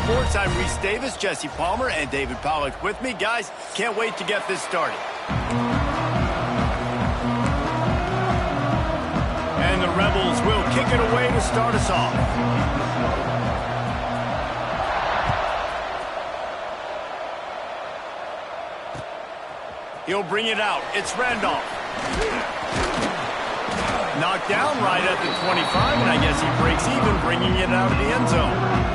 Sports. I'm Reese Davis, Jesse Palmer, and David Pollack with me. Guys, can't wait to get this started. And the Rebels will kick it away to start us off. He'll bring it out. It's Randolph. Knocked down right at the 25, and I guess he breaks even, bringing it out of the end zone.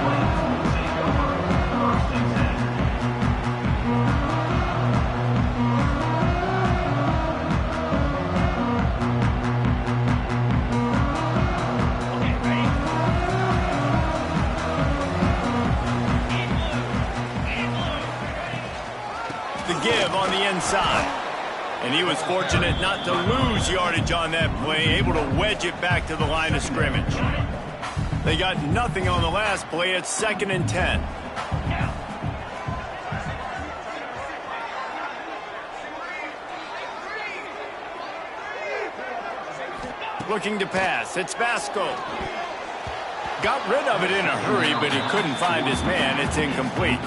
Give on the inside. And he was fortunate not to lose yardage on that play, able to wedge it back to the line of scrimmage. They got nothing on the last play. It's 2nd and 10. Looking to pass. It's Vasco. Got rid of it in a hurry, but he couldn't find his man. It's incomplete.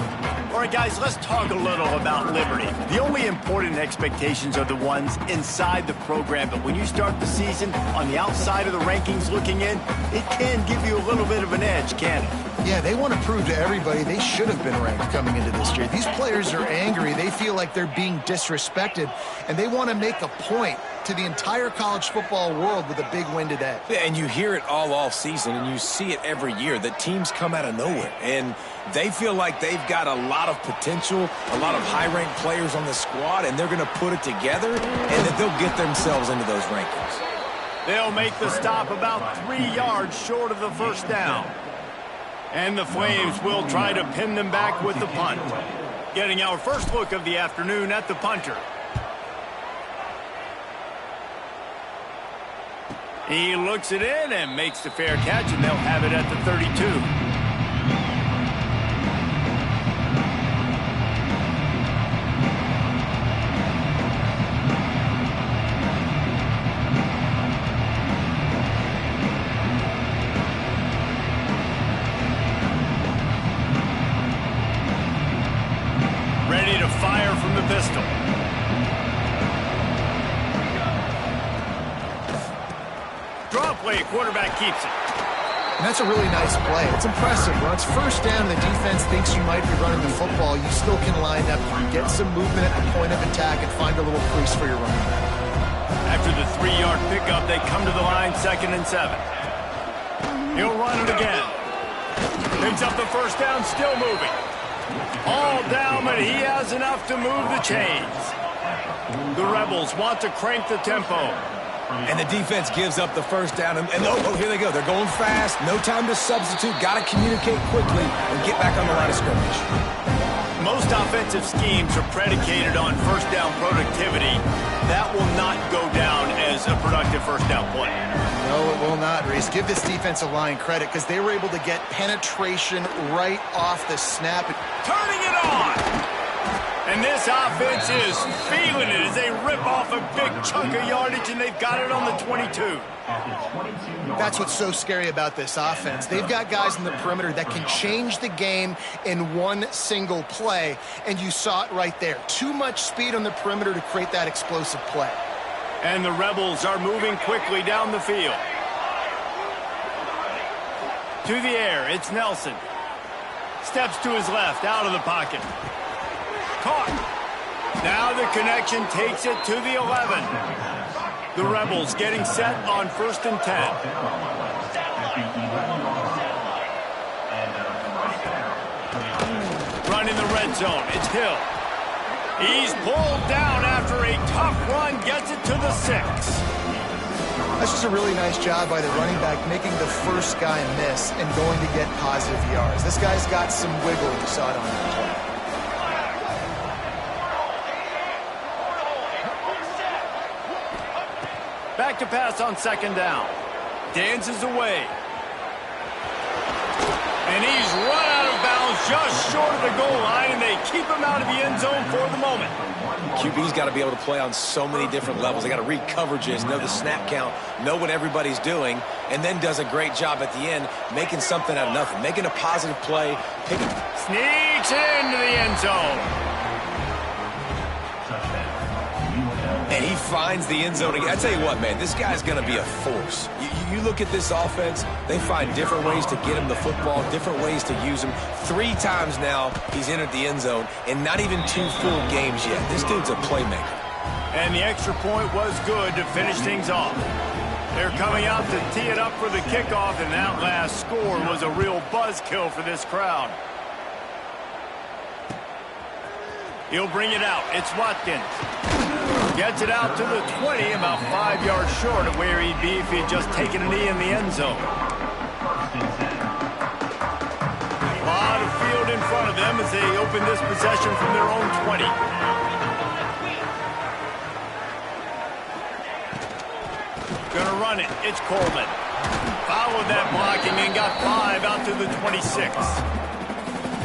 All right, guys, let's talk a little about Liberty. The only important expectations are the ones inside the program, but when you start the season on the outside of the rankings looking in, it can give you a little bit of an edge, can't it? Yeah, they want to prove to everybody they should have been ranked coming into this year. These players are angry. They feel like they're being disrespected, and they want to make a point to the entire college football world with a big win today. Yeah, and you hear it all off season, and you see it every year that teams come out of nowhere, and they feel like they've got a lot of potential, a lot of high-ranked players on the squad, and they're going to put it together, and that they'll get themselves into those rankings. They'll make the stop about 3 yards short of the first down. And the Flames will try to pin them back with the punt. Getting our first look of the afternoon at the punter. He looks it in and makes the fair catch, and they'll have it at the 32. Ready to fire from the pistol. Draw play, quarterback keeps it. And that's a really nice play. It's impressive. When it's first down and the defense thinks you might be running the football, you still can line up, get some movement at the point of attack, and find a little crease for your running back. After the 3-yard pickup, they come to the line, 2nd and 7. He'll run it again. Picks up the first down, still moving. All down, but he has enough to move the chains. The Rebels want to crank the tempo. And the defense gives up the first down. And here they go. They're going fast. No time to substitute. Got to communicate quickly and get back on the line of scrimmage. Most offensive schemes are predicated on first down productivity. That will not go down as a productive first down play. No, it will not, Reese. Give this defensive line credit because they were able to get penetration right off the snap. Turning it on! And this offense is feeling it as they rip off a big chunk of yardage, and they've got it on the 22. That's what's so scary about this offense. They've got guys in the perimeter that can change the game in one single play, and you saw it right there. Too much speed on the perimeter to create that explosive play. And the Rebels are moving quickly down the field. To the air, it's Nelson. Steps to his left, out of the pocket. Caught. Now the connection takes it to the 11. The Rebels getting set on 1st and 10. Running the red zone, it's Hill. He's pulled down after a tough run, gets it to the 6. That's just a really nice job by the running back, making the first guy miss and going to get positive yards. This guy's got some wiggle. You saw it on that play. Back to pass on 2nd down. Dances away. And he's run out of bounds falls just short of the goal line, and they keep him out of the end zone for the moment. QB's got to be able to play on so many different levels. They got to read coverages, know the snap count, know what everybody's doing, and then does a great job at the end making something out of nothing, making a positive play. Sneaks into the end zone. And he finds the end zone again. I tell you what, man, this guy's going to be a force. You look at this offense, they find different ways to get him the football, different ways to use him. 3 times now he's entered the end zone, and not even 2 full games yet. This dude's a playmaker. And the extra point was good to finish things off. They're coming out to tee it up for the kickoff, and that last score was a real buzzkill for this crowd. He'll bring it out. It's Watkins. Gets it out to the 20, about 5 yards short of where he'd be if he'd just taken a knee in the end zone. A lot of field in front of them as they open this possession from their own 20. Gonna run it. It's Coleman. Followed that blocking and got 5 out to the 26.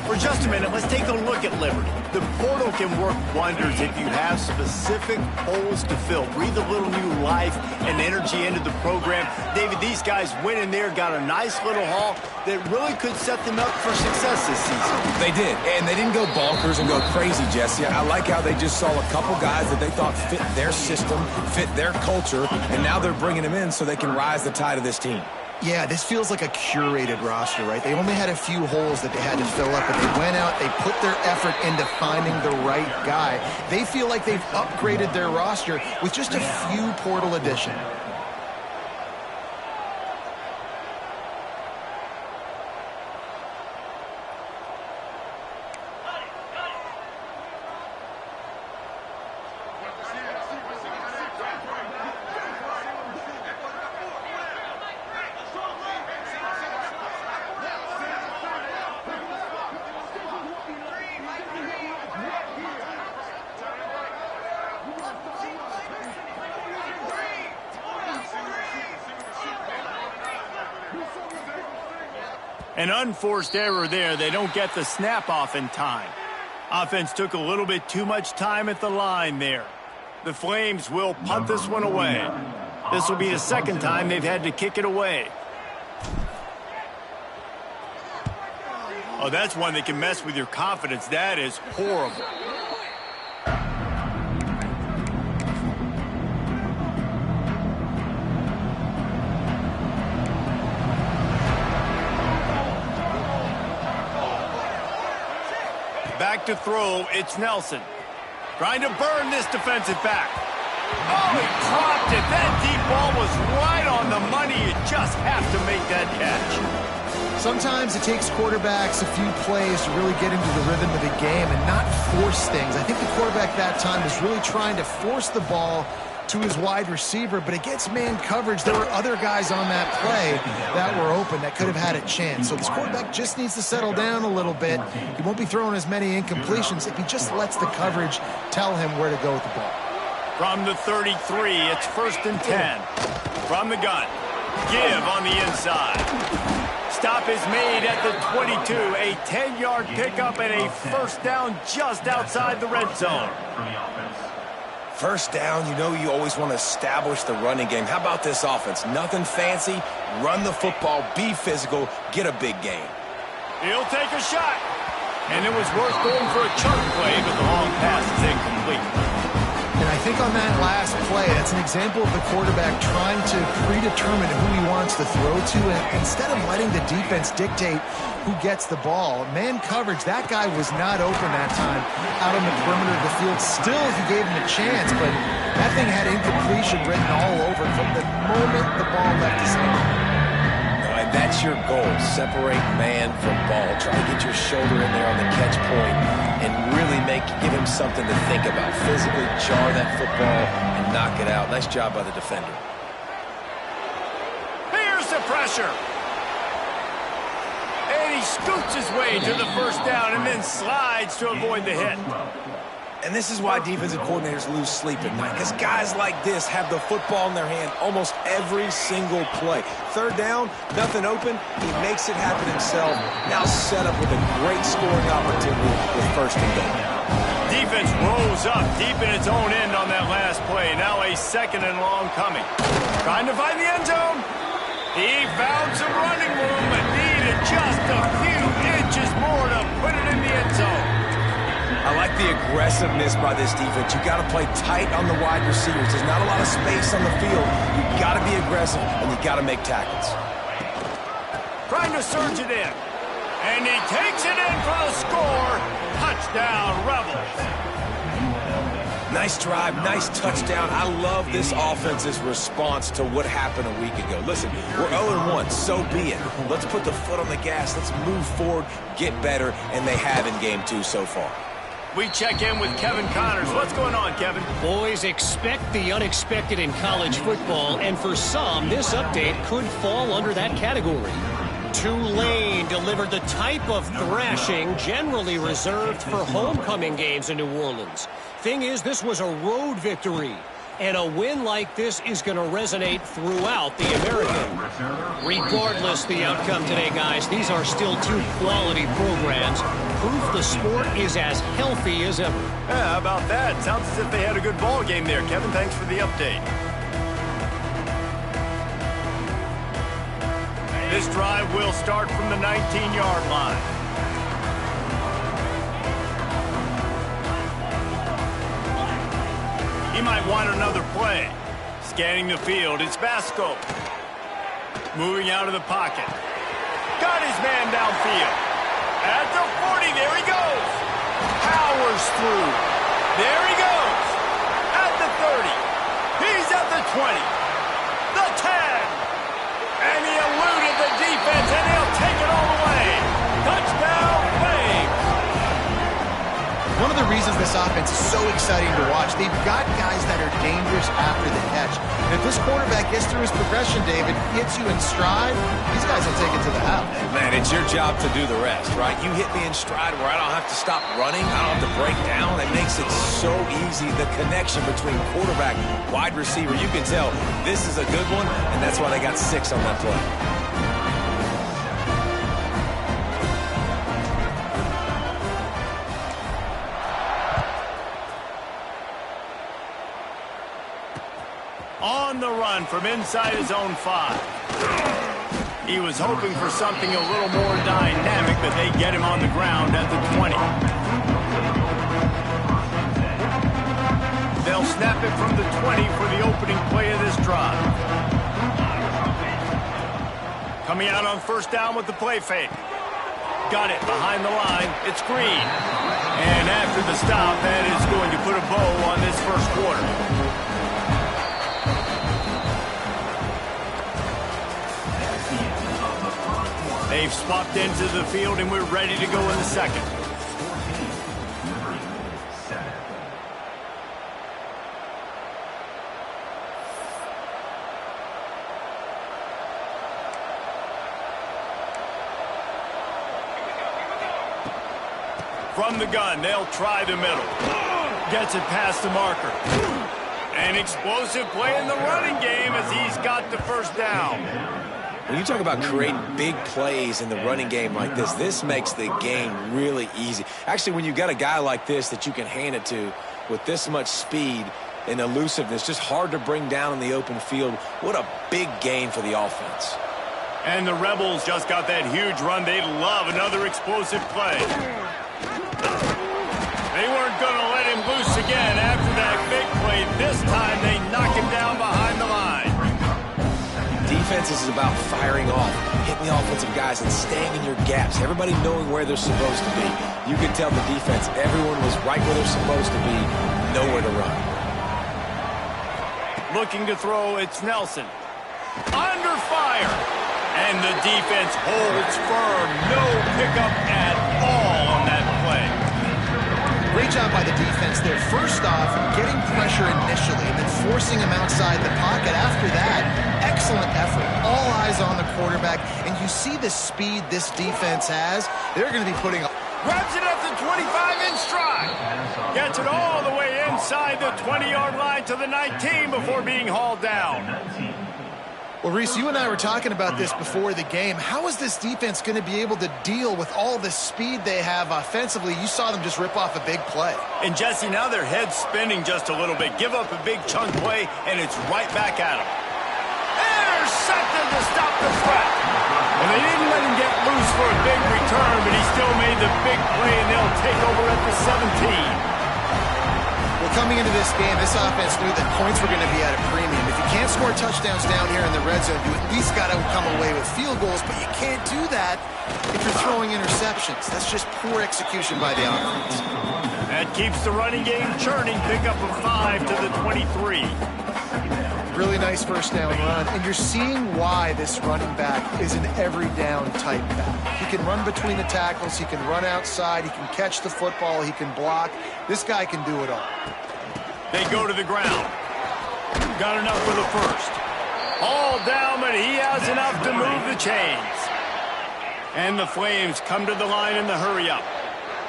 For just a minute, let's take a look at Liberty. The portal can work wonders if you have specific holes to fill. Breathe a little new life and energy into the program. David, these guys went in there, got a nice little haul that really could set them up for success this season. They did, and they didn't go bonkers and go crazy, Jesse. I like how they just saw a couple guys that they thought fit their system, fit their culture, and now they're bringing them in so they can rise the tide of this team. Yeah, this feels like a curated roster, right? They only had a few holes that they had to fill up, but they went out, they put their effort into finding the right guy. They feel like they've upgraded their roster with just a few portal additions. An unforced error there. They don't get the snap off in time. Offense took a little bit too much time at the line there. The Flames will punt this one away. This will be the second time they've had to kick it away. Oh, that's one that can mess with your confidence. That is horrible. Back to throw, it's Nelson. Trying to burn this defensive back. Oh, he dropped it. That deep ball was right on the money. You just have to make that catch. Sometimes it takes quarterbacks a few plays to really get into the rhythm of the game and not force things. I think the quarterback that time was really trying to force the ball to his wide receiver, but against man coverage, there were other guys on that play that were open that could have had a chance. So this quarterback just needs to settle down a little bit. He won't be throwing as many incompletions if he just lets the coverage tell him where to go with the ball. From the 33, it's 1st and 10. From the gun, give on the inside. Stop is made at the 22. A 10-yard pickup and a first down just outside the red zone. First down, you know you always want to establish the running game. How about this offense? Nothing fancy. Run the football, be physical, get a big gain. He'll take a shot. And it was worth going for a chunk play, but the long pass is incomplete. And I think on that last play, that's an example of the quarterback trying to predetermine who he wants to throw to, and instead of letting the defense dictate who gets the ball. Man coverage, that guy was not open that time out on the perimeter of the field. Still, he gave him a chance, but that thing had incompletion written all over it from the moment the ball left his hand. And that's your goal, separate man from ball. Try to get your shoulder in there on the catch point and really give him something to think about. Physically jar that football and knock it out. Nice job by the defender. Here's the pressure. And he scoots his way to the first down and then slides to avoid the hit. And this is why defensive coordinators lose sleep at night, because guys like this have the football in their hand almost every single play. Third down, nothing open, he makes it happen himself. Now set up with a great scoring opportunity with first and goal. Defense rose up deep in its own end on that last play. Now a second and long coming. Trying to find the end zone. He found some running room, but needed just a few inches more to put it in the end zone. I like the aggressiveness by this defense. You got to play tight on the wide receivers. There's not a lot of space on the field. You got to be aggressive, and you got to make tackles. Trying to surge it in. And he takes it in for the score. Touchdown, Rebels. Nice drive, nice touchdown. I love this offense's response to what happened a week ago. Listen, we're 0-1, so be it. Let's put the foot on the gas. Let's move forward, get better, and they have in game 2 so far. We check in with Kevin Connors. What's going on, Kevin? Boys, expect the unexpected in college football, and for some, this update could fall under that category. Tulane delivered the type of thrashing generally reserved for homecoming games in New Orleans. Thing is, this was a road victory, and a win like this is going to resonate throughout the American. Regardless the outcome today, guys, these are still two quality programs. Proof the sport is as healthy as ever. Yeah, how about that? Sounds as if they had a good ball game there. Kevin, thanks for the update. This drive will start from the 19-yard line. He might want another play. Scanning the field, it's Basco. Moving out of the pocket. Got his man downfield. At the 40, there he goes. Powers through. There he goes. At the 30. He's at the 20. The 10. And he eluded the defense, and he'll take it all the way. Touchdown, Flames. One of the reasons this offense is so exciting to watch, they've got guys that are dangerous after the catch. And if this quarterback gets through his progression, David, hits you in stride, these guys will take it to the house. Man, it's your job to do the rest, right? You hit me in stride where I don't have to stop running. I don't have to break down. It makes it so easy, the connection between quarterback, wide receiver. You can tell this is a good one, and that's why they got 6 on that play. On the run from inside his own 5. He was hoping for something a little more dynamic, but they get him on the ground at the 20. They'll snap it from the 20 for the opening play of this drive. Coming out on first down with the play fake. Got it behind the line. It's Green. And after the stop, that is going to put a bow on this first quarter. They've swapped into the field, and we're ready to go in the second. From the gun, they'll try the middle. Gets it past the marker. An explosive play in the running game as he's got the first down. When you talk about creating big plays in the running game like this makes the game really easy. Actually, when you got a guy like this that you can hand it to with this much speed and elusiveness, just hard to bring down in the open field, what a big gain for the offense. And the Rebels just got that huge run. They'd love another explosive play. They weren't going to let him loose again after that big play. This time they knock him down behind the line. Defense is about firing off, hitting the offensive guys, and staying in your gaps. Everybody knowing where they're supposed to be. You can tell the defense, everyone was right where they're supposed to be, nowhere to run. Looking to throw, it's Nelson. Under fire. And the defense holds firm. No pickup at all on that play. Great job by the defense there. First off, getting pressure initially and then forcing him outside the pocket. After that, excellent effort. All eyes on the quarterback. And you see the speed this defense has. They're going to be putting Grabs it at the 25 in stride. Gets it all the way inside the 20-yard line to the 19 before being hauled down. Well, Reese, you and I were talking about this before the game. How is this defense going to be able to deal with all the speed they have offensively? You saw them just rip off a big play. And, Jesse, now their head's spinning just a little bit. Give up a big chunk play, and it's right back at them. Intercepted to stop the threat. And they didn't let him get loose for a big return, but he still made the big play, and they'll take over at the 17. Well, coming into this game, this offense knew that points were going to be at a premium. If you can't score touchdowns down here in the red zone, you at least got to come away with field goals, but you can't do that if you're throwing interceptions. That's just poor execution by the offense. That keeps the running game churning. Pick up a 5 to the 23. Really nice first down run, and you're seeing why this running back is an every down type back. He can run between the tackles, he can run outside, he can catch the football, he can block. This guy can do it all. They go to the ground. Got enough for the first. All down, but he has enough to move the chains. And the Flames come to the line in the hurry-up.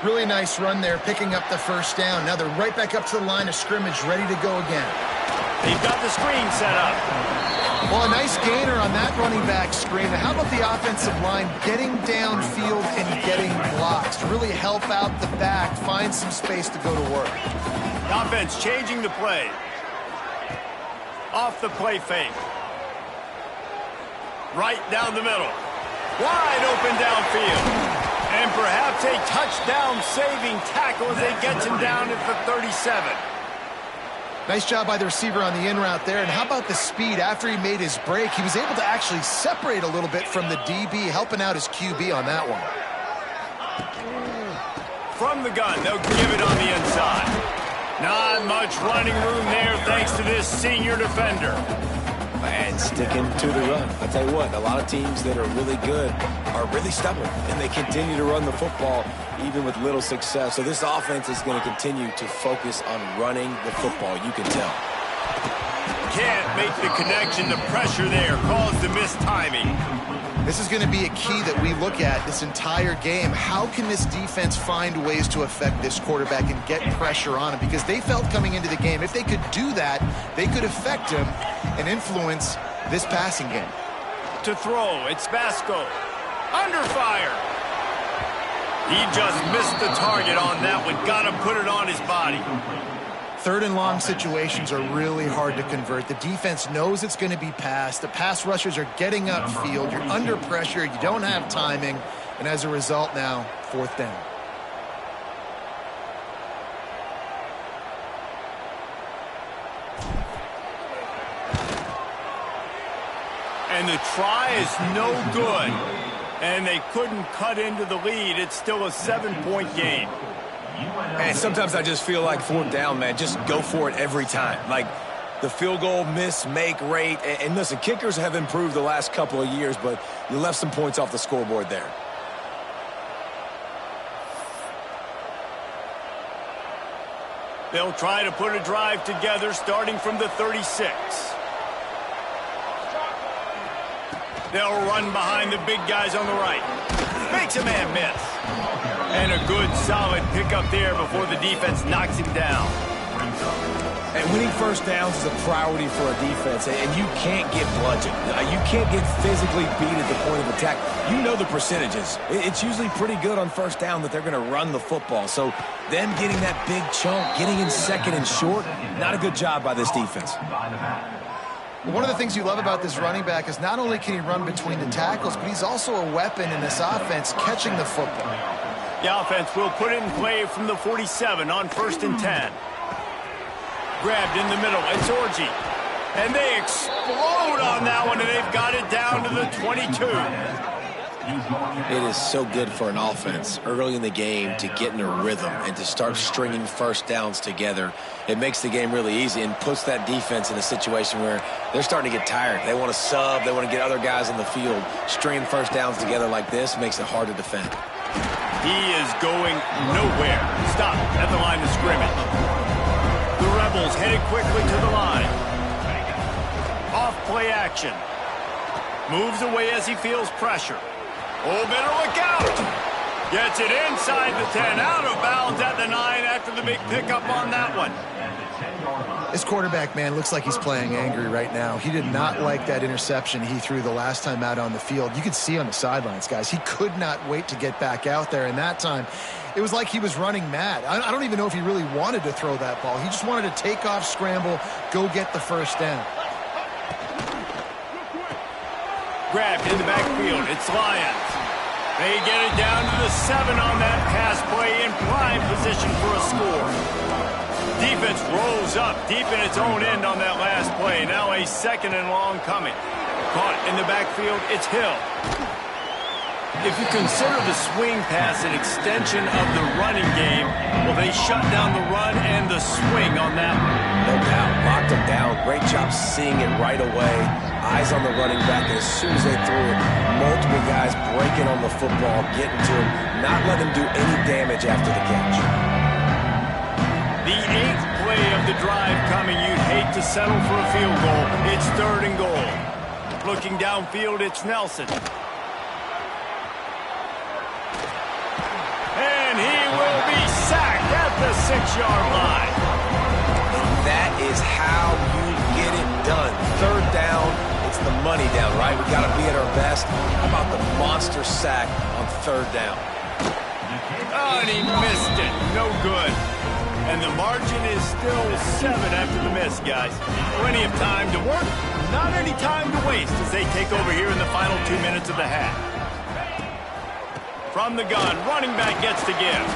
Really nice run there, picking up the first down. Now they're right back up to the line of scrimmage, ready to go again. They've got the screen set up. Well, a nice gainer on that running back screen. Now, how about the offensive line getting downfield and getting blocks to really help out the back, find some space to go to work? Offense changing the play. Off the play fake. Right down the middle. Wide open downfield. And perhaps a touchdown-saving tackle as they get him down at the 37. Nice job by the receiver on the in route there. And how about the speed after he made his break? He was able to actually separate a little bit from the DB, helping out his QB on that one. From the gun, they'll give it on the inside. Not much running room there thanks to this senior defender. And sticking to the run. I'll tell you what, a lot of teams that are really good are really stubborn, and they continue to run the football even with little success. So this offense is going to continue to focus on running the football, you can tell. Can't make the connection. The pressure there caused the missed timing. This is going to be a key that we look at this entire game. How can this defense find ways to affect this quarterback and get pressure on him? Because they felt coming into the game, if they could do that, they could affect him and influence this passing game. To throw, it's Vasco. Under fire. He just missed the target on that one. Got to put it on his body. Third and long situations are really hard to convert. The defense knows it's going to be passed. The pass rushers are getting upfield. You're under pressure. You don't have timing. And as a result now, fourth down. And the try is no good. And they couldn't cut into the lead. It's still a 7-point game. And sometimes I just feel like fourth down, man, just go for it every time. Like the field goal miss-make rate. And listen, kickers have improved the last couple of years, but you left some points off the scoreboard there. They'll try to put a drive together starting from the 36. They'll run behind the big guys on the right. Makes a man miss. And a good, solid pickup there before the defense knocks him down. And winning first downs is a priority for a defense, and you can't get bludgeoned. You can't get physically beat at the point of attack. You know the percentages. It's usually pretty good on first down that they're going to run the football. So them getting that big chunk, getting in second and short, not a good job by this defense. One of the things you love about this running back is not only can he run between the tackles, but he's also a weapon in this offense catching the football. The offense will put it in play from the 47 on 1st and 10. Grabbed in the middle. It's Orji. And they explode on that one, and they've got it down to the 22. It is so good for an offense early in the game to get in a rhythm and to start stringing first downs together. It makes the game really easy and puts that defense in a situation where they're starting to get tired. They want to sub. They want to get other guys on the field. Stringing first downs together like this makes it hard to defend. He is going nowhere. Stop at the line of scrimmage. The Rebels headed quickly to the line. Off play action. Moves away as he feels pressure. Oh, better look out. Gets it inside the 10, out of bounds at the 9 after the big pickup on that one. This quarterback, man, looks like he's playing angry right now. He did not like that interception he threw the last time out on the field. You could see on the sidelines, guys, he could not wait to get back out there. And that time, it was like he was running mad. I don't even know if he really wanted to throw that ball. He just wanted to take off, scramble, go get the first down. Grabbed in the backfield. It's Lions. They get it down to the 7 on that pass play in prime position for a score. Defense rolls up deep in its own end on that last play. Now a 2nd and long coming. Caught in the backfield. It's Hill. If you consider the swing pass an extension of the running game, well, they shut down the run and the swing on that one. No doubt. Locked them down. Great job seeing it right away. Eyes on the running back, and as soon as they threw it, multiple guys breaking on the football, getting to him, not letting him do any damage after the catch. The 8th play of the drive coming. You'd hate to settle for a field goal. It's 3rd and goal. Looking downfield, it's Nelson. And he will be sacked at the 6-yard line. That is how you get it done. 3rd down, it's the money down, right? We got to be at our best. How about the monster sack on 3rd down? Oh, and he missed it. No good. And the margin is still 7 after the miss, guys. Plenty of time to work, not any time to waste as they take over here in the final 2 minutes of the half. From the gun, running back gets to give.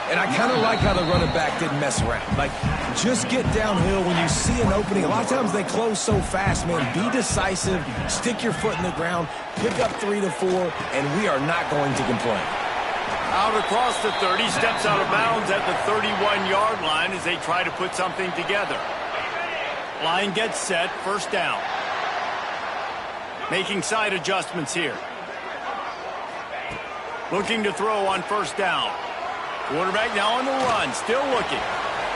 And I kind of like how the running back didn't mess around. Like, just get downhill when you see an opening. A lot of times they close so fast, man. Be decisive, stick your foot in the ground, pick up 3 to 4, and we are not going to complain. Out across the 30, steps out of bounds at the 31-yard line as they try to put something together. Line gets set, 1st down. Making side adjustments here. Looking to throw on 1st down. Quarterback now on the run, still looking.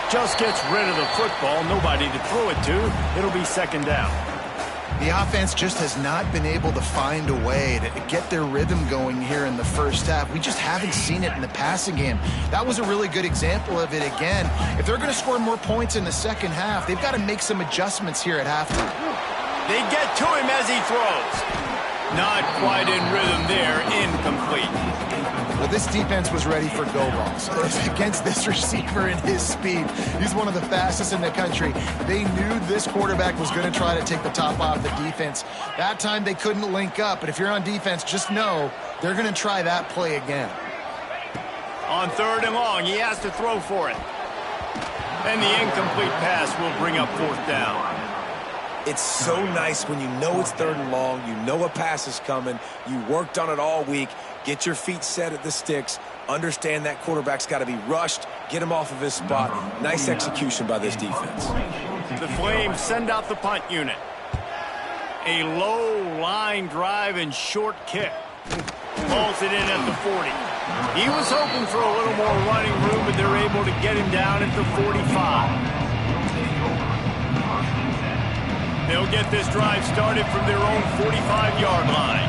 Just gets rid of the football, nobody to throw it to. It'll be 2nd down. The offense just has not been able to find a way to get their rhythm going here in the first half. We just haven't seen it in the passing game. That was a really good example of it again. If they're going to score more points in the second half, they've got to make some adjustments here at halftime. They get to him as he throws. Not quite in rhythm there, incomplete. Well, this defense was ready for go balls against this receiver and his speed. He's one of the fastest in the country. They knew this quarterback was going to try to take the top off the defense. That time they couldn't link up, but if you're on defense, just know they're going to try that play again. On 3rd and long, he has to throw for it. And the incomplete pass will bring up 4th down. It's so nice when you know it's 3rd and long, you know a pass is coming, you worked on it all week, get your feet set at the sticks, understand that quarterback's got to be rushed, get him off of his spot. Nice execution by this defense. The Flames send out the punt unit. A low line drive and short kick. Pulls it in at the 40. He was hoping for a little more running room, but they're able to get him down at the 45. They'll get this drive started from their own 45-yard line.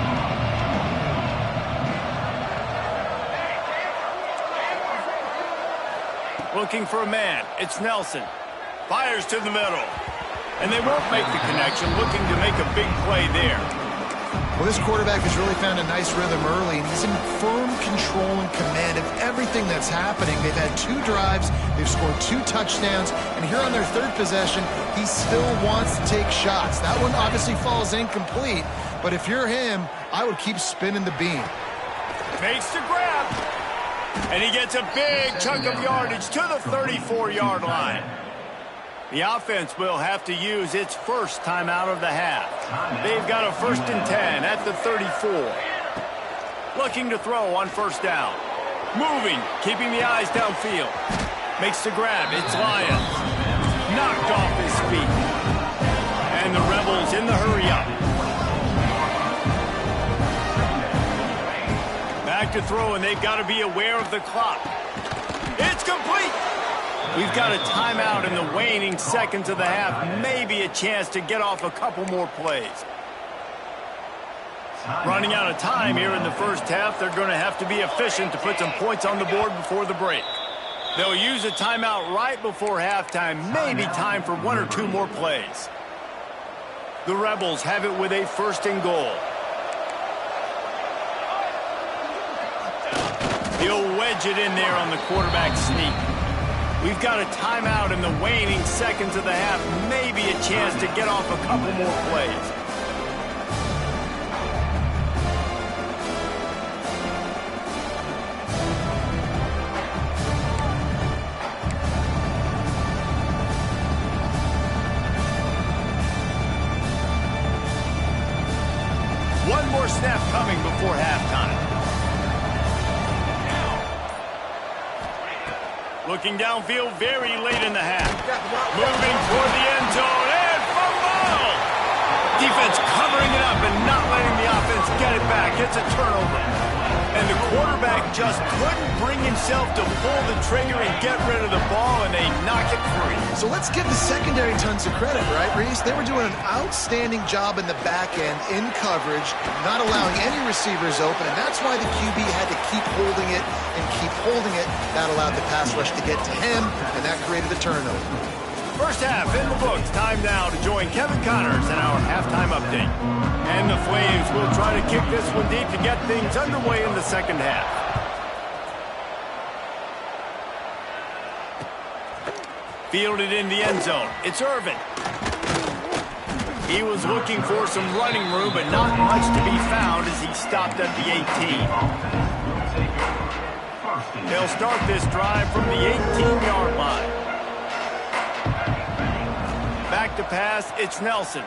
Looking for a man. It's Nelson. Fires to the middle. And they won't make the connection, looking to make a big play there. Well, this quarterback has really found a nice rhythm early, and he's in firm control and command of everything that's happening. They've had 2 drives, they've scored 2 touchdowns, and here on their 3rd possession, he still wants to take shots. That one obviously falls incomplete, but if you're him, I would keep spinning the beam. Makes the grab, and he gets a big chunk of yardage to the 34-yard line. The offense will have to use its first timeout of the half. They've got a 1st and 10 at the 34. Looking to throw on 1st down. Moving, keeping the eyes downfield. Makes the grab, it's Lyons. Knocked off his feet. And the Rebels in the hurry-up. Back to throw, and they've got to be aware of the clock. It's complete! We've got a timeout in the waning seconds of the half. Maybe a chance to get off a couple more plays. Running out of time here in the first half, they're going to have to be efficient to put some points on the board before the break. They'll use a timeout right before halftime, maybe time for 1 or 2 more plays. The Rebels have it with a 1st and goal. He'll wedge it in there on the quarterback sneak. We've got a timeout in the waning seconds of the half, maybe a chance to get off a couple more plays. One more snap coming before halftime. Looking downfield very late in the half. Moving toward the end zone and fumble! Defense covering it up and not letting the offense get it back. It's a turnover. And the quarterback just couldn't bring himself to pull the trigger and get rid of the ball, and they knock it free. So let's give the secondary tons of credit, right, Reese? They were doing an outstanding job in the back end, in coverage, not allowing any receivers open, and that's why the QB had to keep holding it and keep holding it. That allowed the pass rush to get to him, and that created the turnover. First half in the books. Time now to join Kevin Connors in our halftime update. And the Flames will try to kick this one deep to get things underway in the second half. Fielded in the end zone. It's Irvin. He was looking for some running room, but not much to be found as he stopped at the 18. They'll start this drive from the 18-yard line. Back to pass, it's Nelson.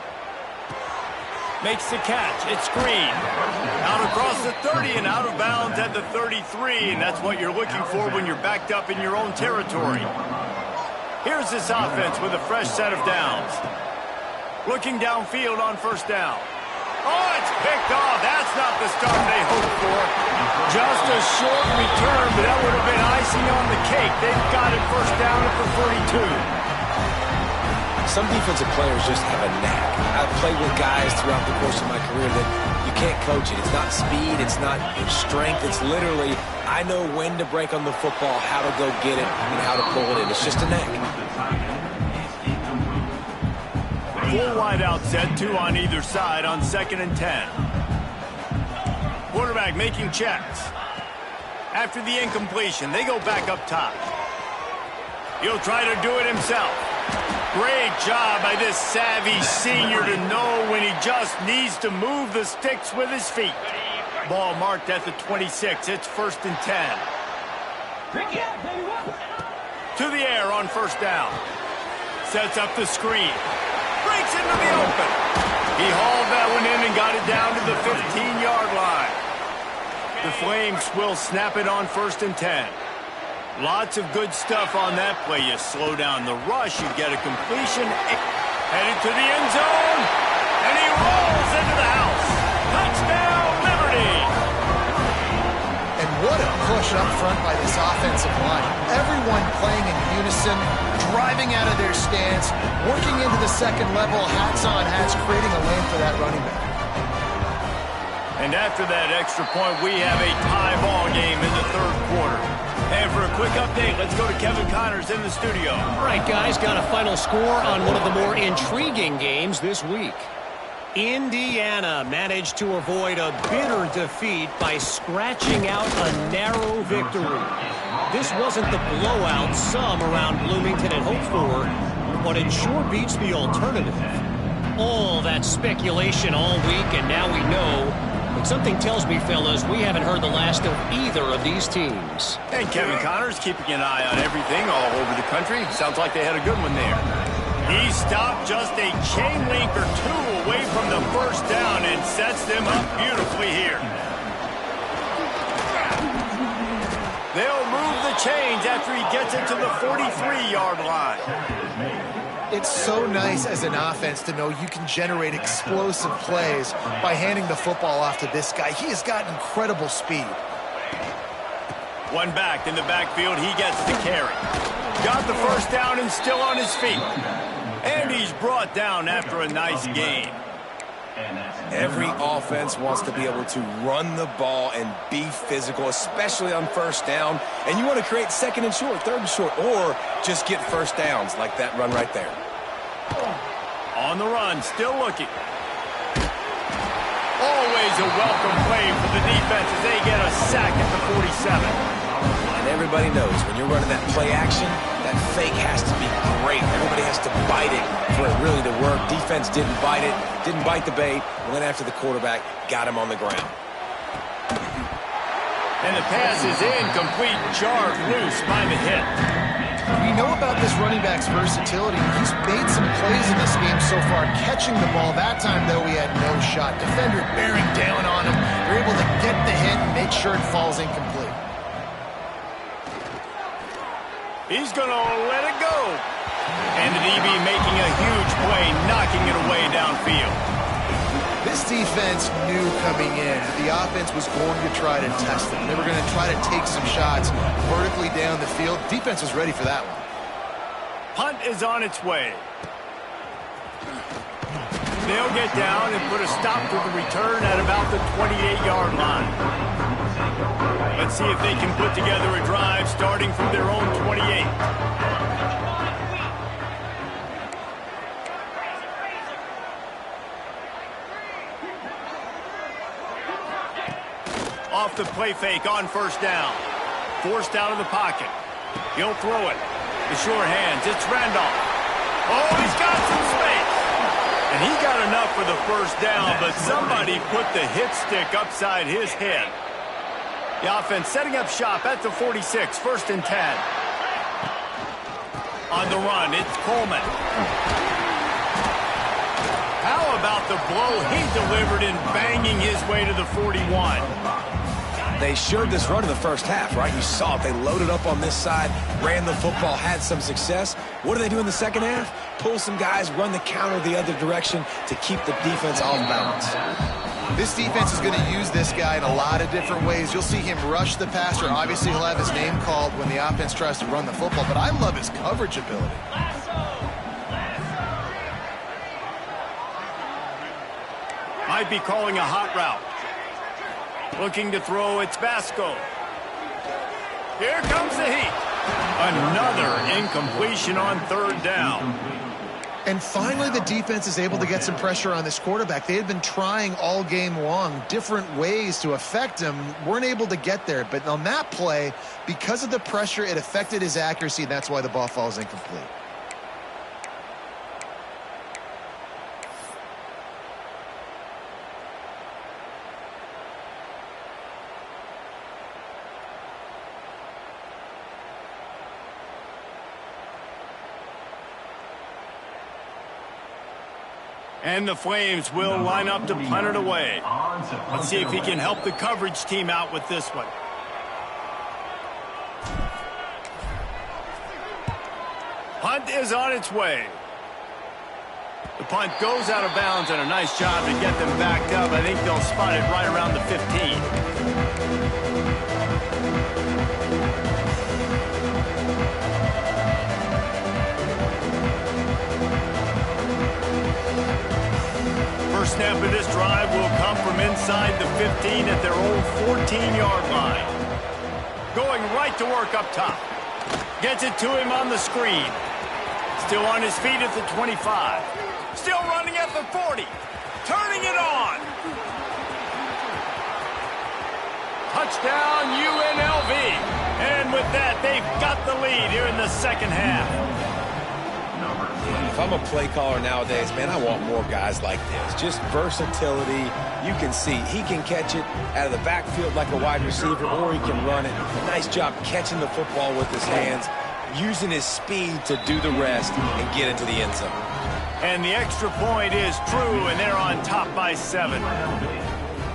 Makes the catch, it's Green. Out across the 30 and out of bounds at the 33, and that's what you're looking for when you're backed up in your own territory. Here's this offense with a fresh set of downs. Looking downfield on 1st down. Oh, it's picked off. That's not the start they hoped for. Just a short return, but that would have been icing on the cake. They've got it 1st down at the 32. Some defensive players just have a knack. I've played with guys throughout the course of my career that you can't coach it. It's not speed, it's not strength. It's literally, I know when to break on the football, how to go get it, and how to pull it in. It's just a knack. 4 wide out set, 2 on either side on 2nd and 10. Quarterback making checks. After the incompletion, they go back up top. He'll try to do it himself. Great job by this savvy senior to know when he just needs to move the sticks with his feet. Ball marked at the 26. It's 1st and 10. To the air on 1st down. Sets up the screen. Breaks into the open. He hauled that one in and got it down to the 15-yard line. The Flames will snap it on 1st and 10. Lots of good stuff on that play. You slow down the rush, you get a completion. Headed to the end zone, and he rolls into the house. Touchdown, Liberty! And what a push up front by this offensive line. Everyone playing in unison, driving out of their stance, working into the second level, hats on hats, creating a lane for that running back. And after that extra point, we have a tie ball game in the 3rd quarter. And for a quick update, let's go to Kevin Connors in the studio. All right, guys, got a final score on one of the more intriguing games this week. Indiana managed to avoid a bitter defeat by scratching out a narrow victory. This wasn't the blowout some around Bloomington had hoped for, but it sure beats the alternative. All that speculation all week, and now we know. But something tells me, fellas, we haven't heard the last of either of these teams. And Kevin Connors keeping an eye on everything all over the country. Sounds like they had a good one there. He stopped just a chain link or 2 away from the 1st down and sets them up beautifully here. They'll move the chains after he gets it to the 43-yard line. It's so nice as an offense to know you can generate explosive plays by handing the football off to this guy. He has got incredible speed. One back in the backfield, he gets the carry. Got the 1st down and still on his feet. And he's brought down after a nice gain. Every offense wants to be able to run the ball and be physical, especially on first down. And you want to create second and short, third and short, or just get first downs like that run right there. On the run, still looking. Always a welcome play for the defense as they get a sack at the 47. And everybody knows when you're running that play action, that fake has to be great. Everybody has to bite it for it really to work. Defense didn't bite it, didn't bite the bait, went after the quarterback, got him on the ground. And the pass is incomplete, jarred loose by the hit. We know about this running back's versatility. He's made some plays in this game so far, catching the ball. That time, though, he had no shot. Defender bearing down on him. They're able to get the hit and make sure it falls incomplete. He's going to let it go. And the DB making a huge play, knocking it away downfield. This defense knew coming in the offense was going to try to test them. They were going to try to take some shots vertically down the field. Defense was ready for that one. Punt is on its way. They'll get down and put a stop to the return at about the 28-yard line. Let's see if they can put together a drive starting from their own 28. Off the play fake on first down. Forced out of the pocket. He'll throw it. The sure hands. It's Randolph. Oh, he's got some space. And he got enough for the first down, but somebody put the hit stick upside his head. The offense setting up shop at the 46, 1st and 10. On the run, it's Coleman. How about the blow he delivered in banging his way to the 41? They showed this run in the first half, right? You saw it. They loaded up on this side, ran the football, had some success. What do they do in the second half? Pull some guys, run the counter the other direction to keep the defense off balance. This defense is going to use this guy in a lot of different ways. You'll see him rush the passer. Obviously, he'll have his name called when the offense tries to run the football, but I love his coverage ability. Might be calling a hot route. Looking to throw, it's Vasco. Here comes the heat. Another incompletion on 3rd down. And finally, the defense is able to get some pressure on this quarterback. They had been trying all game long, different ways to affect him, weren't able to get there. But on that play, because of the pressure, it affected his accuracy, and that's why the ball falls incomplete. And the Flames will line up to punt it away. Let's see if he can help the coverage team out with this one. Punt is on its way. The punt goes out of bounds, and a nice job to get them backed up. I think they'll spot it right around the 15. Snap of this drive will come from inside the 15 at their own 14-yard line. Going right to work up top. Gets it to him on the screen. Still on his feet at the 25. Still running at the 40. Turning it on. Touchdown UNLV. And with that, they've got the lead here in the second half. If I'm a play caller nowadays, man, I want more guys like this. Just versatility. You can see he can catch it out of the backfield like a wide receiver, or he can run it. Nice job catching the football with his hands, using his speed to do the rest and get into the end zone. And the extra point is true, and they're on top by 7.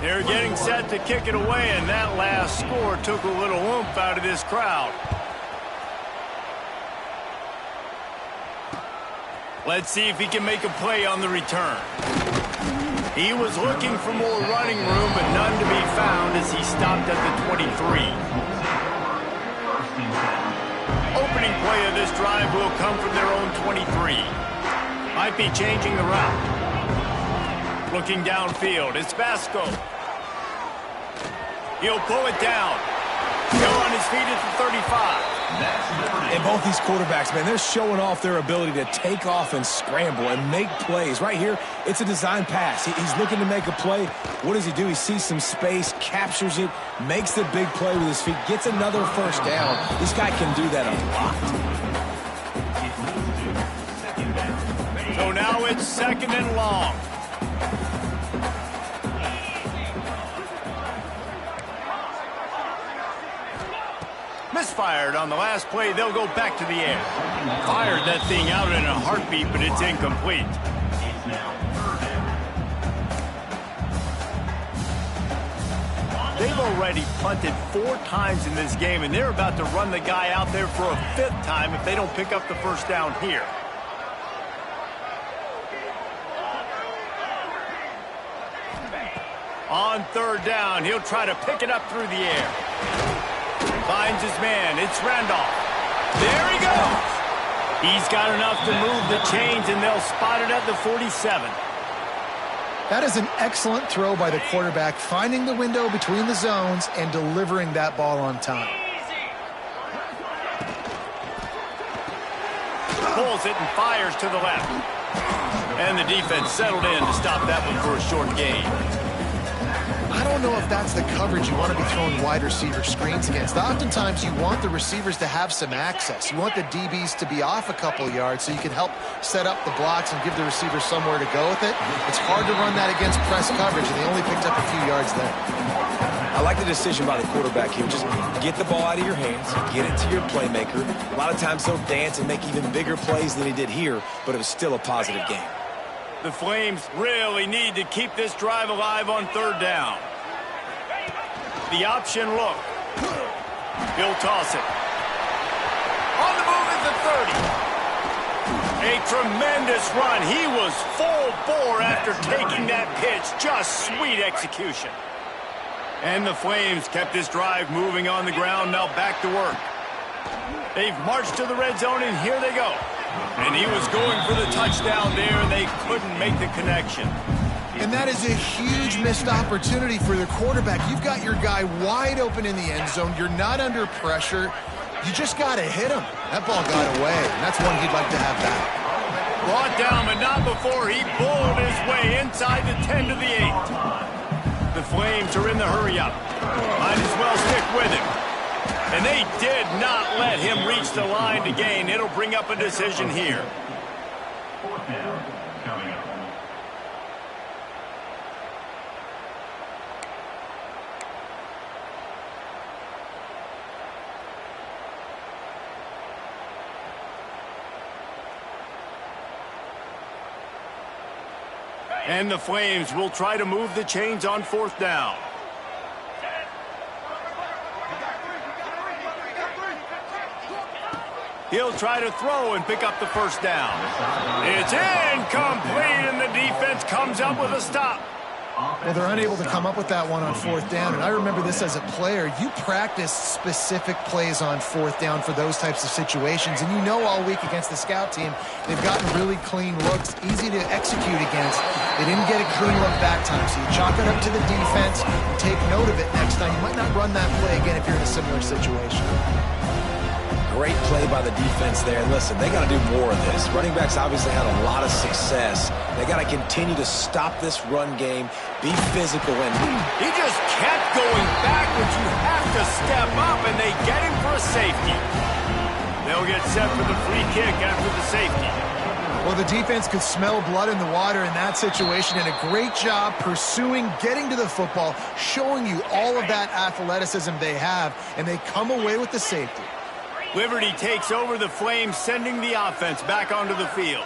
They're getting set to kick it away, and that last score took a little oomph out of this crowd. Let's see if he can make a play on the return. He was looking for more running room, but none to be found as he stopped at the 23. Opening play of this drive will come from their own 23. Might be changing the route. Looking downfield, it's Vasco. He'll pull it down. Still on his feet at the 35. And both these quarterbacks, man, they're showing off their ability to take off and scramble and make plays. Right here, it's a design pass. He's looking to make a play. What does he do? He sees some space, captures it, makes the big play with his feet, gets another first down. This guy can do that a lot. So now it's 2nd and long. Misfired on the last play. They'll go back to the air. Fired that thing out in a heartbeat, but it's incomplete. They've already punted 4 times in this game, and they're about to run the guy out there for a 5th time if they don't pick up the first down here. On 3rd down, he'll try to pick it up through the air. Finds his man. It's Randolph. There he goes. He's got enough to move the chains, and they'll spot it at the 47. That is an excellent throw by the quarterback, finding the window between the zones and delivering that ball on time. Pulls it and fires to the left. And the defense settled in to stop that one for a short gain. I don't know if that's the coverage you want to be throwing wide receiver screens against. Oftentimes, you want the receivers to have some access. You want the DBs to be off a couple yards so you can help set up the blocks and give the receivers somewhere to go with it. It's hard to run that against press coverage, and they only picked up a few yards there. I like the decision by the quarterback here. Just get the ball out of your hands, get it to your playmaker. A lot of times he'll dance and make even bigger plays than he did here, but it was still a positive game. The Flames really need to keep this drive alive on 3rd down. The option look. He'll toss it. On the move is the 30. A tremendous run. He was full bore after taking that pitch. Just sweet execution. And the Flames kept this drive moving on the ground. Now back to work. They've marched to the red zone, and here they go. And he was going for the touchdown there, and they couldn't make the connection. And that is a huge missed opportunity for the quarterback. You've got your guy wide open in the end zone. You're not under pressure. You just got to hit him. That ball got away, and that's one he'd like to have back. Brought down, but not before he bulled his way inside the 10 to the 8. The Flames are in the hurry-up. Might as well stick with him. And they did not let him reach the line to gain. It'll bring up a decision here. 4th down coming up. And the Flames will try to move the chains on 4th down. He'll try to throw and pick up the first down. It's incomplete, and the defense comes up with a stop. Well, they're unable to come up with that one on 4th down, and I remember this as a player. You practice specific plays on 4th down for those types of situations, and you know all week against the scout team, they've gotten really clean looks, easy to execute against. They didn't get a clean look that time, so you chalk it up to the defense and take note of it next time. You might not run that play again if you're in a similar situation. Great play by the defense there. And listen, they got to do more of this. Running backs obviously had a lot of success. They got to continue to stop this run game, be physical, and he just kept going backwards. You have to step up, and they get him for a safety. They'll get set for the free kick after the safety. Well, the defense could smell blood in the water in that situation, and a great job pursuing, getting to the football, showing you all of that athleticism they have, and they come away with the safety. Liberty takes over the Flames, sending the offense back onto the field.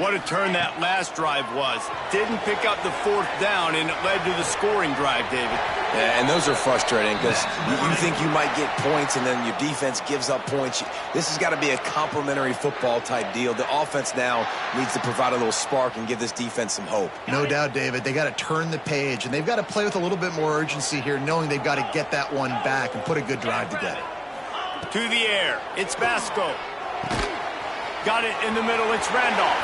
What a turn that last drive was. Didn't pick up the 4th down, and it led to the scoring drive, David. Yeah, and those are frustrating because you think you might get points, and then your defense gives up points. This has got to be a complimentary football type deal. The offense now needs to provide a little spark and give this defense some hope. No doubt, David. They got to turn the page, and they've got to play with a little bit more urgency here, knowing they've got to get that one back and put a good drive together. To the air, it's Vasco. Got it in the middle, it's Randolph.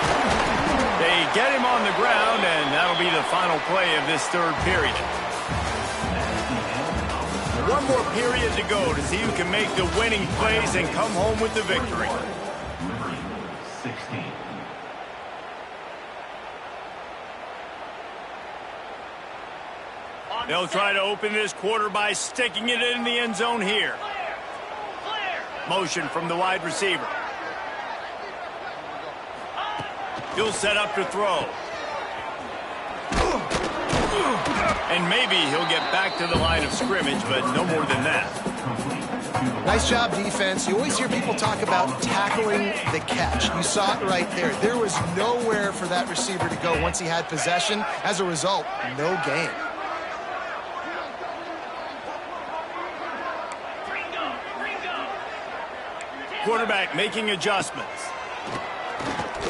They They get him on the ground, and that'll be the final play of this third period. One more period to go to see who can make the winning plays and come home with the victory. 16. They'll try to open this quarter by sticking it in the end zone here. Motion from the wide receiver. He'll set up to throw. And maybe he'll get back to the line of scrimmage, but no more than that. Nice job, defense. You always hear people talk about tackling the catch. You saw it right there. There was nowhere for that receiver to go once he had possession. As a result, no gain. Quarterback making adjustments.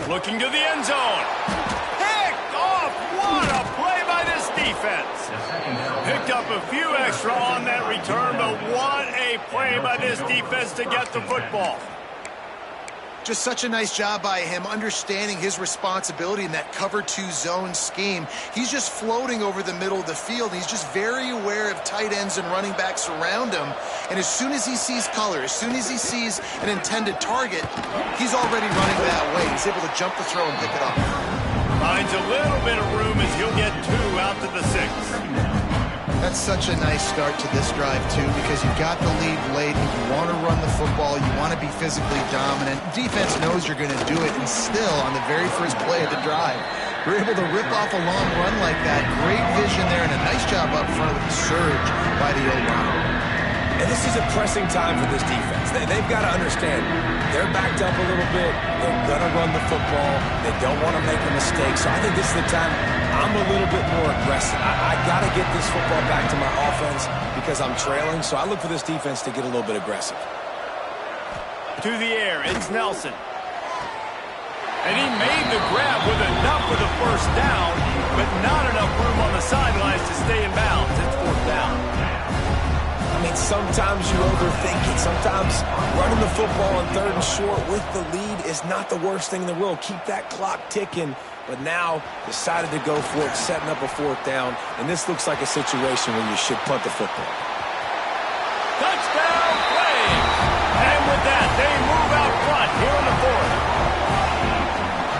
Looking to the end zone. Picked off. What a play by this defense. Picked up a few extra on that return, but what a play by this defense to get the football. Just such a nice job by him understanding his responsibility in that cover 2 zone scheme. He's just floating over the middle of the field. He's just very aware of tight ends and running backs around him. And as soon as he sees color, as soon as he sees an intended target, he's already running that way. He's able to jump the throw and pick it up. Finds a little bit of room as he'll get 2 out to the 6. That's such a nice start to this drive, too, because you've got the lead late, and you want to run the football, you want to be physically dominant. Defense knows you're going to do it, and still, on the very first play of the drive, you're able to rip off a long run like that. Great vision there, and a nice job up front with the surge by the O-line. And this is a pressing time for this defense. They've got to understand, they're backed up a little bit. They're going to run the football. They don't want to make a mistake. So I think this is the time I'm a little bit more aggressive. I got to get this football back to my offense because I'm trailing. So I look for this defense to get a little bit aggressive. To the air, it's Nelson. And he made the grab with enough for the first down, but not enough room on the sidelines to stay in bounds. It's 4th down. I mean, sometimes you overthink it. Sometimes running the football on 3rd and short with the lead is not the worst thing in the world. Keep that clock ticking. But now decided to go for it, setting up a 4th down. And this looks like a situation where you should punt the football. Touchdown play! And with that, they move out front here in the 4th.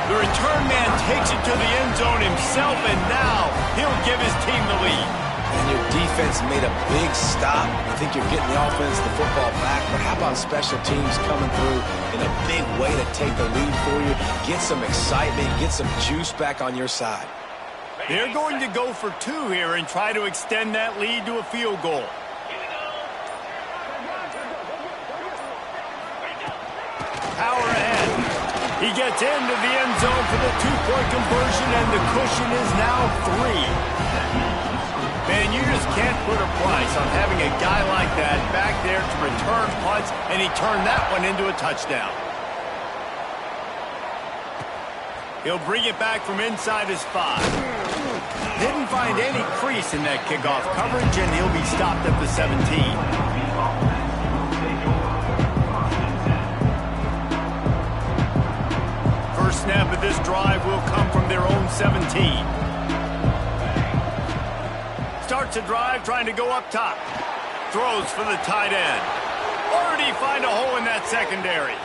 The return man takes it to the end zone himself, and now he'll give his team the lead. And your defense made a big stop. I think you're getting the offense, the football back. But how about special teams coming through in a big way to take the lead for you? Get some excitement, get some juice back on your side. They're going to go for 2 here and try to extend that lead to a field goal. Power ahead. He gets into the end zone for the 2-point conversion, and the cushion is now 3. Man, you just can't put a price on having a guy like that back there to return punts, and he turned that one into a touchdown. He'll bring it back from inside his 5. Didn't find any crease in that kickoff coverage, and he'll be stopped at the 17. First snap of this drive will come from their own 17. Starts a drive trying to go up top. Throws for the tight end. Or did he find a hole in that secondary?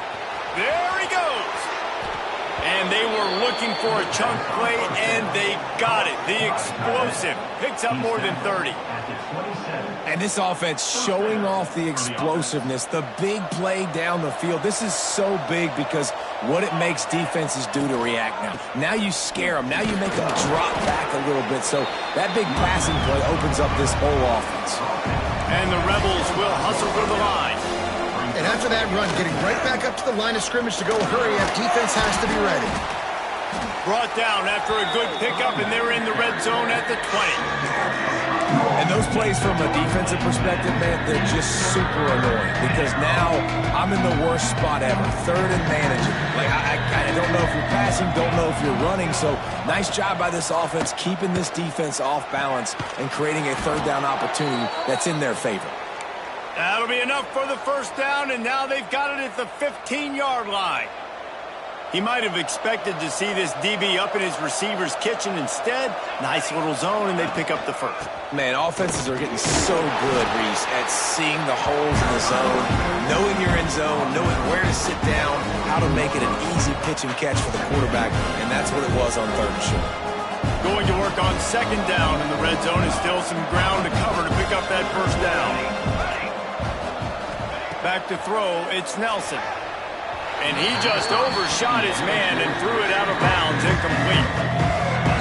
There he goes. And they were looking for a chunk play, and they got it. The explosive picks up more than 30. And this offense showing off the explosiveness, the big play down the field. This is so big because what it makes defenses do to react now. Now you scare them. Now you make them drop back a little bit. So that big passing play opens up this whole offense. And the Rebels will hustle for the line. And after that run, getting right back up to the line of scrimmage to go hurry up, defense has to be ready. Brought down after a good pickup, and they're in the red zone at the 20. And those plays from a defensive perspective, man, they're just super annoying because now I'm in the worst spot ever, 3rd and manageable. Like, I don't know if you're passing, don't know if you're running, so nice job by this offense keeping this defense off balance and creating a 3rd down opportunity that's in their favor. That'll be enough for the first down, and now they've got it at the 15-yard line. He might have expected to see this DB up in his receiver's kitchen. Instead, nice little zone, and they pick up the first. Man, offenses are getting so good, Reese, at seeing the holes in the zone, knowing you're in zone, knowing where to sit down, how to make it an easy pitch and catch for the quarterback, and that's what it was on 3rd and short. Going to work on 2nd down in the red zone is still some ground to cover to pick up that 1st down. Back to throw, it's Nelson. And he just overshot his man and threw it out of bounds, incomplete.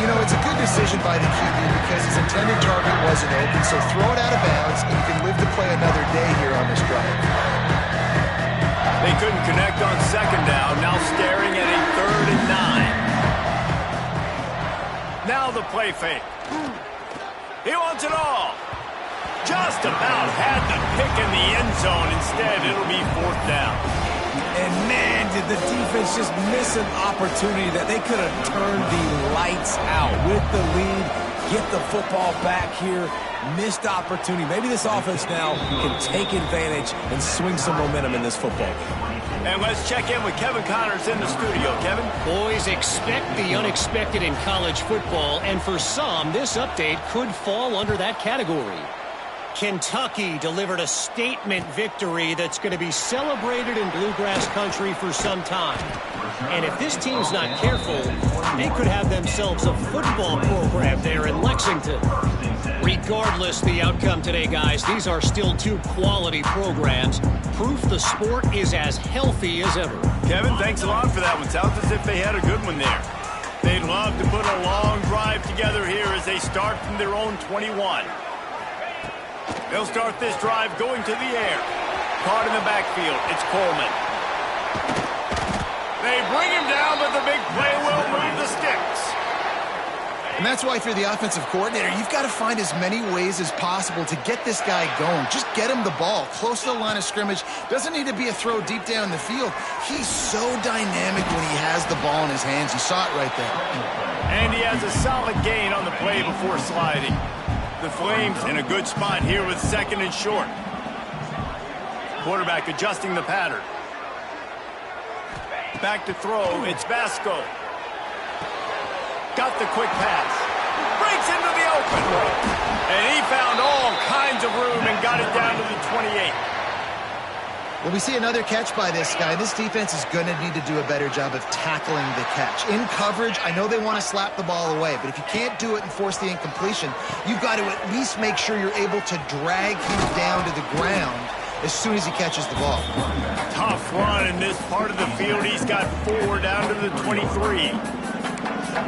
You know, it's a good decision by the QB because his intended target wasn't open, so throw it out of bounds, and you can live to play another day here on this drive. They couldn't connect on 2nd down, now staring at a 3rd and 9. Now the play fake. He wants it all. Just about had the pick in the end zone. Instead, it'll be 4th down. And man, did the defense just miss an opportunity that they could have turned the lights out with the lead, get the football back here, missed opportunity. Maybe this offense now can take advantage and swing some momentum in this football game. And let's check in with Kevin Connors in the studio. Kevin? Boys, expect the unexpected in college football, and for some, this update could fall under that category. Kentucky delivered a statement victory that's going to be celebrated in Bluegrass country for some time. And if this team's not careful, they could have themselves a football program there in Lexington. Regardless the outcome today, guys, these are still 2 quality programs. Proof the sport is as healthy as ever. Kevin, thanks a lot for that one. Sounds as if they had a good one there. They'd love to put a long drive together here as they start from their own 21. They'll start this drive going to the air. Caught in the backfield. It's Coleman. They bring him down, but the big play will move the sticks. And that's why if you're the offensive coordinator, you've got to find as many ways as possible to get this guy going. Just get him the ball close to the line of scrimmage. Doesn't need to be a throw deep down the field. He's so dynamic when he has the ball in his hands. You saw it right there. And he has a solid gain on the play before sliding. The Flames in a good spot here with 2nd and short. Quarterback adjusting the pattern. Back to throw, it's Vasco. Got the quick pass. Breaks into the open. And he found all kinds of room and got it down to the 28. Well, we see another catch by this guy. This defense is going to need to do a better job of tackling the catch. In coverage, I know they want to slap the ball away, but if you can't do it and force the incompletion, you've got to at least make sure you're able to drag him down to the ground as soon as he catches the ball. Tough run in this part of the field. He's got 4 down to the 23.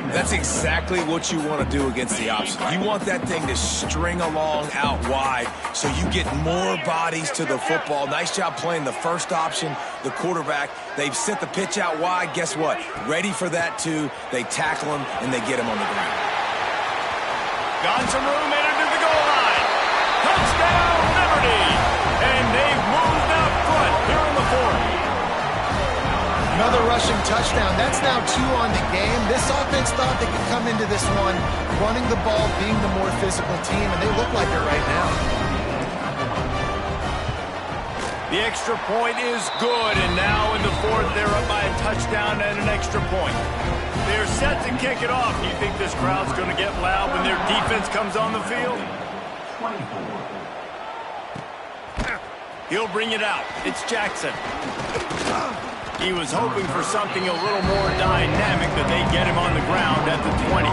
That's exactly what you want to do against the option. You want that thing to string along out wide so you get more bodies to the football. Nice job playing the first option, the quarterback. They've sent the pitch out wide. Guess what? Ready for that, too. They tackle him, and they get him on the ground. Got some room in under the goal line. Touchdown, Liberty! And they've moved out front here in the 4th. Another rushing touchdown. That's now 2 on the game. This offense thought they could come into this one running the ball, being the more physical team, and they look like it right now. The extra point is good, and now in the 4th, they're up by a touchdown and an extra point. They're set to kick it off. Do you think this crowd's going to get loud when their defense comes on the field? He'll bring it out. It's Jackson. He was hoping for something a little more dynamic, but they get him on the ground at the 20.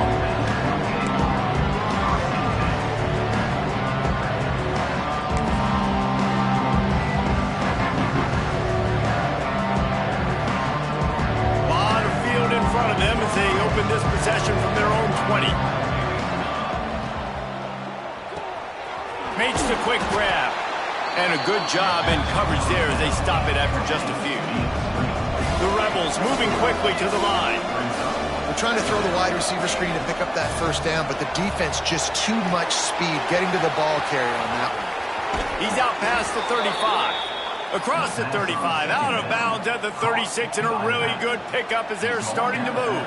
Lot of field in front of them as they open this possession from their own 20. Makes the quick grab. And a good job in coverage there as they stop it after just a few. The Rebels moving quickly to the line. They're trying to throw the wide receiver screen to pick up that first down, but the defense just too much speed getting to the ball carrier on that one. He's out past the 35. Across the 35, out of bounds at the 36, and a really good pickup as they're starting to move.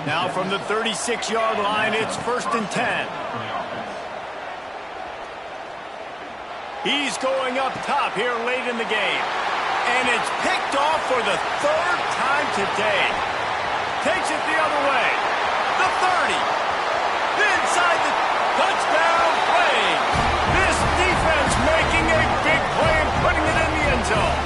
Now from the 36-yard line, it's 1st and 10. He's going up top here late in the game. And it's picked off for the third time today. Takes it the other way. The 30. Inside the touchdown play. This defense making a big play and putting it in the end zone.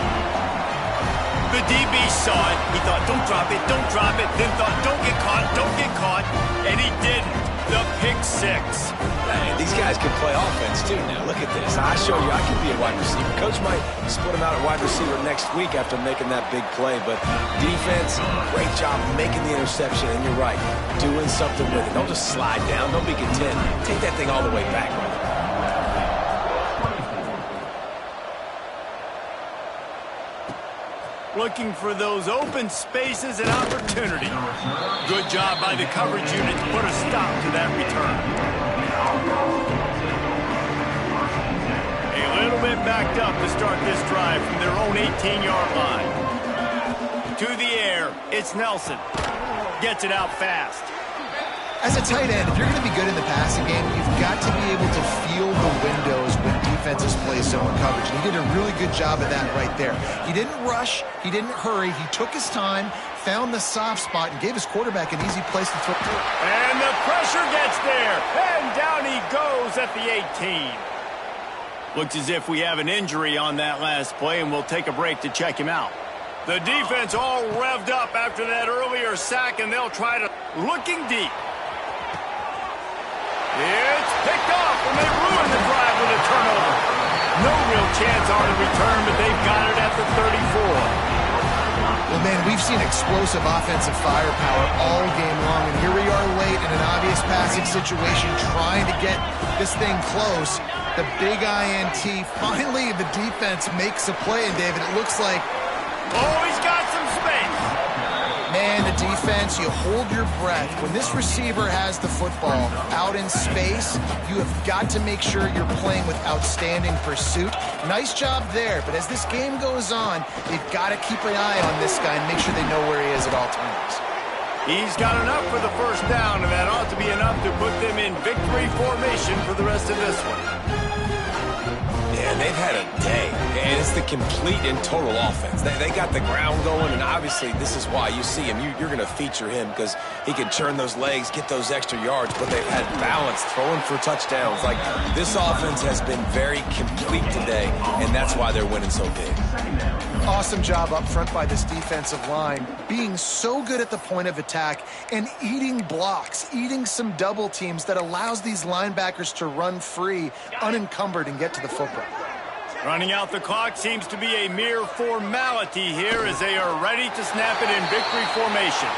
The DB saw it. He thought, don't drop it, don't drop it. Then thought, don't get caught, don't get caught. And he didn't. The pick six. Hey, these guys can play offense, too, now. Look at this. I show you I can be a wide receiver. Coach might split him out at wide receiver next week after making that big play. But defense, great job making the interception. And you're right, doing something with it. Don't just slide down. Don't be content. Take that thing all the way back. Looking for those open spaces and opportunity. Good job by the coverage unit to put a stop to that return. A little bit backed up to start this drive from their own 18-yard line. To the air, it's Nelson. Gets it out fast. As a tight end, if you're going to be good in the passing game, you've got to be able to feel the windows when defenses play zone coverage. And he did a really good job of that right there. He didn't rush. He didn't hurry. He took his time, found the soft spot, and gave his quarterback an easy place to throw. And the pressure gets there. And down he goes at the 18. Looks as if we have an injury on that last play, and we'll take a break to check him out. The defense all revved up after that earlier sack, and they'll try to looking deep. It's picked off, and they ruin the drive with a turnover. No real chance on the return, but they've got it at the 34. Well, man, we've seen explosive offensive firepower all game long, and here we are late in an obvious passing situation trying to get this thing close. The big INT. Finally, the defense makes a play, and David, it looks like... Oh, he's got some space. Man, the defense, you hold your breath. When this receiver has the football out in space, you have got to make sure you're playing with outstanding pursuit. Nice job there, but as this game goes on, they've got to keep an eye on this guy and make sure they know where he is at all times. He's got enough for the first down, and that ought to be enough to put them in victory formation for the rest of this one. Yeah, they've had a day, and it's the complete and total offense. They got the ground going, and obviously this is why you see him. You're going to feature him because he can churn those legs, get those extra yards, but they've had balance, throwing for touchdowns. Like, this offense has been very complete today, and that's why they're winning so big. Awesome job up front by this defensive line, being so good at the point of attack and eating blocks, eating some double teams that allows these linebackers to run free, unencumbered, and get to the football. Running out the clock seems to be a mere formality here as they are ready to snap it in victory formation.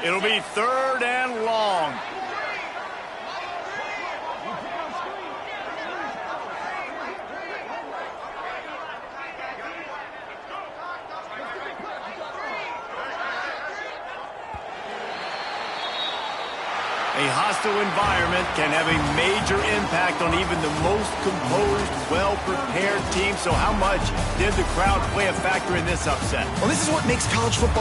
It'll be 3rd and long. A hostile environment can have a major impact on even the most composed, well-prepared team. So how much did the crowd play a factor in this upset? Well, this is what makes college football